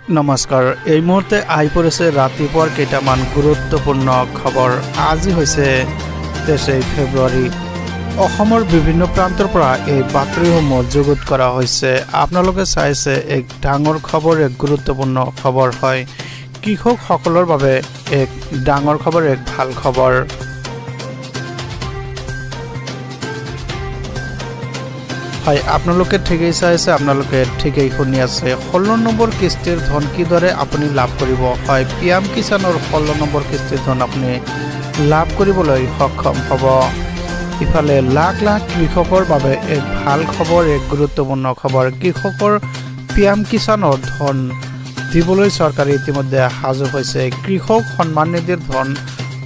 নমস্কাৰ এই মুহূৰ্তে আহি পৰিছে ৰাতিপুৱাৰ কেইটামান গুৰুত্বপূৰ্ণ খবৰ। আজি হৈছে 23 ফেব্ৰুৱাৰী। অসমৰ বিভিন্ন প্ৰান্তৰ পৰা এই বাতৰিসমূহ যুগুত কৰা হৈছে। আপোনালোকে চাইছে এক ডাঙৰ খবৰ, এক গুৰুত্বপূৰ্ণ খবৰ হয়। কৃষকসকলৰ বাবে এক ডাঙৰ খবৰ, এক ভাল খবৰ। হয়, আপোনালোকে ঠিকেই চাইছে, আপোনালোকে ঠিকেই শুনি আছে। 16 নম্বৰ কিস্তিৰ ধন কিদৰে আপুনি লাভ কৰিব? হয়, PM কিষাণৰ 16 নম্বৰ কিস্তিৰ ধন আপুনি লাভ কৰিবলৈ সক্ষম হ'ব। ইফালে লাখ লাখ কৃষকৰ বাবে এক ভাল খবৰ, এক গুৰুত্বপূৰ্ণ খবৰ। কৃষকৰ PM কিষাণৰ ধন দিবলৈ চৰকাৰে ইতিমধ্যে সাজু হৈছে। কৃষক সন্মান নিধিৰ ধন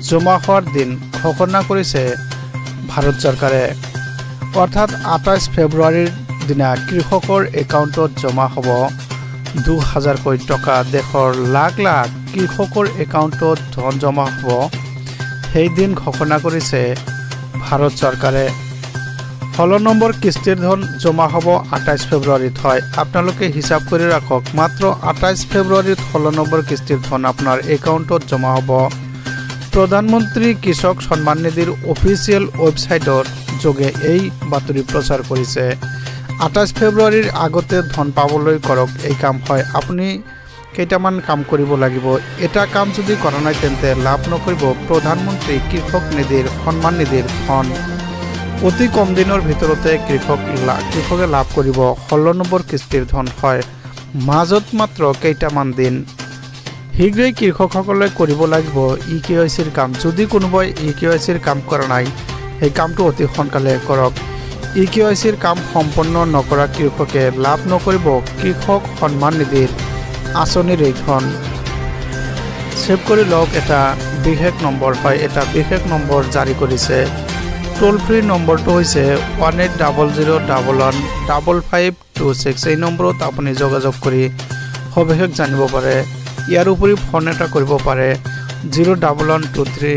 জমা হোৱাৰ দিন ঘোষণা কৰিছে ভাৰত চৰকাৰে। অৰ্থাৎ 28 ফেব্ৰুৱাৰীৰ দিনা কৃষকৰ একাউণ্টত জমা হ'ব 2000 কোটি টকা। দেশৰ লাখ লাখ কৃষকৰ একাউণ্টত ধন জমা হ'ব, সেই দিন ঘোষণা কৰিছে ভাৰত চৰকাৰে। 16 নম্বৰ কিস্তিৰ ধন জমা হ'ব 28 ফেব্ৰুৱাৰীত। হয়, আপোনালোকে হিচাপ কৰি ৰাখক, মাত্ৰ 28 ফেব্ৰুৱাৰীত 16 নম্বৰ কিস্তিৰ ধন আপোনাৰ একাউণ্টত জমা হ'ব। প্ৰধানমন্ত্ৰী কৃষক সন্মান নিধিৰ অফিচিয়েল ৱেবছাইটৰ যোগে এই বাতৰি প্ৰচাৰ কৰিছে। 28 ফেব্ৰুৱাৰীৰ আগতে ধন পাবলৈ কৰক এই কাম। হয়, আপুনি কেইটামান কাম কৰিব লাগিব। এটা কাম যদি কৰা নাই তেন্তে লাভ নকৰিব প্ৰধানমন্ত্ৰী কৃষক নিধিৰ সন্মান নিধিৰ ধন। অতি কম দিনৰ ভিতৰতে কৃষকে লাভ কৰিব 16 নম্বৰ কিস্তিৰ ধন। হয়, মাজত মাত্ৰ কেইটামান দিন। শীঘ্ৰেই কৃষকসকলে কৰিব লাগিব EKYCৰ কাম। যদি কোনোবাই EKYCৰ কাম কৰা নাই, সেই কামটো অতি সোনকালে কৰক। EKYCৰ কাম সম্পন্ন নকৰা কৃষকে লাভ নকৰিব কৃষক সন্মান নিধিৰ আঁচনিৰ এই ধন। ছেভ কৰি লওক, এটা বিশেষ নম্বৰ। হয়, এটা বিশেষ নম্বৰ জাৰি কৰিছে। টোল ফ্ৰী নম্বৰটো হৈছে 1800115526। এই নম্বৰত আপুনি যোগাযোগ কৰি সবিশেষ জানিব পাৰে। ইয়াৰ উপৰি ফোন এটা কৰিব পাৰে 01123।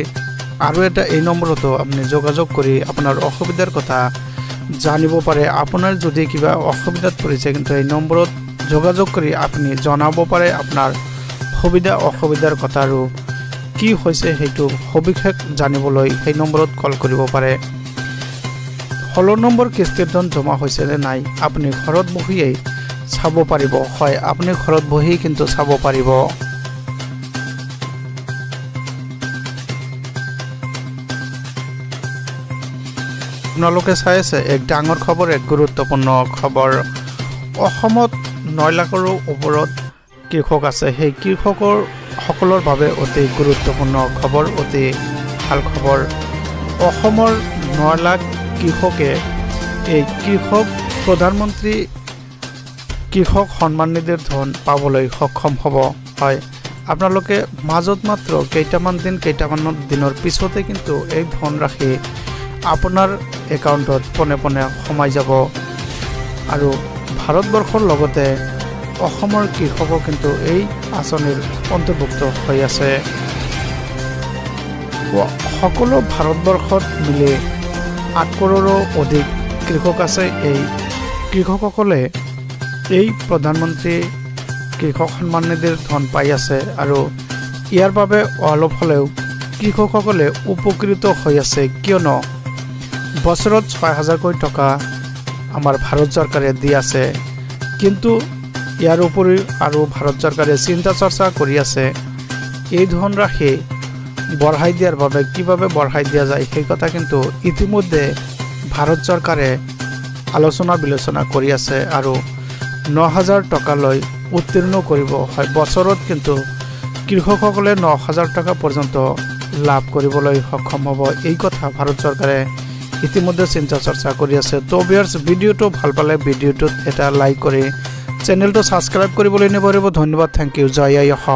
আৰু এটা এই নম্বৰতো আপুনি যোগাযোগ কৰি আপোনাৰ অসুবিধাৰ কথা জানিব পাৰে। আপোনাৰ যদি কিবা অসুবিধাত পৰিছে, কিন্তু এই নম্বৰত যোগাযোগ কৰি আপুনি জনাব পাৰে আপোনাৰ সুবিধা অসুবিধাৰ কথা, আৰু কি হৈছে সেইটো সবিশেষ জানিবলৈ সেই নম্বৰত কল কৰিব পাৰে। 16 নম্বৰ কিস্তিৰ ধন জমা হৈছে নে নাই আপুনি ঘৰত বহিয়েই চাব পাৰিব। হয়, আপুনি ঘৰত বহি কিন্তু চাব পাৰিব। আপোনালোকে চাই আছে এক ডাঙৰ খবৰ, এক গুৰুত্বপূৰ্ণ খবৰ। অসমত 9 লাখৰো ওপৰত কৃষক আছে। সেই কৃষকৰ সকলৰ বাবে অতি গুৰুত্বপূৰ্ণ খবৰ, অতি ভাল খবৰ। অসমৰ 9 লাখ কৃষকে এই প্ৰধানমন্ত্ৰী কৃষক সন্মান নিধিৰ ধন পাবলৈ সক্ষম হ'ব। হয়, আপোনালোকে মাজত মাত্ৰ কেইটামান দিনৰ পিছতে কিন্তু এই ধনৰাশি আপোনাৰ একাউণ্টত পোনে পোনে সোমাই যাব। আৰু ভাৰতবৰ্ষৰ লগতে অসমৰ কৃষকো কিন্তু এই আঁচনিৰ অন্তৰ্ভুক্ত হৈ আছে। সকলো ভাৰতবৰ্ষত মিলি 8 কৰোৰো অধিক কৃষক আছে। এই কৃষকসকলে এই প্ৰধানমন্ত্ৰী কৃষক সন্মান নিধিৰ ধন পাই আছে, আৰু ইয়াৰ বাবে অলপ হ'লেও কৃষকসকলে উপকৃত হৈ আছে। কিয়নো বছৰত 6000 কোটি টকা আমাৰ ভাৰত চৰকাৰে দি আছে, কিন্তু ইয়াৰ উপৰি আৰু ভাৰত চৰকাৰে চিন্তা চৰ্চা কৰি আছে এই ধনৰাশি বঢ়াই দিয়াৰ বাবে। কিভাৱে বঢ়াই দিয়া যায় সেই কথা কিন্তু ইতিমধ্যে ভাৰত চৰকাৰে আলোচনা বিলোচনা কৰি আছে, আৰু 9000 টকালৈ উত্তীৰ্ণ কৰিব। হয়, বছৰত কিন্তু কৃষকসকলে 9000 টকা পৰ্যন্ত লাভ কৰিবলৈ সক্ষম হ'ব। এই কথা ভাৰত চৰকাৰে ইতিমধ্যে চিন্তা চৰ্চা কৰি আছে। তো ভিউয়াৰ্স, ভিডিঅ'টো ভাল পালে ভিডিঅ'টোত এটা লাইক কৰি চেনেলটো ছাবস্ক্ৰাইব কৰিবলৈ নিবিচাৰিব। ধন্যবাদ, থেংক ইউ, জয় আই অসম।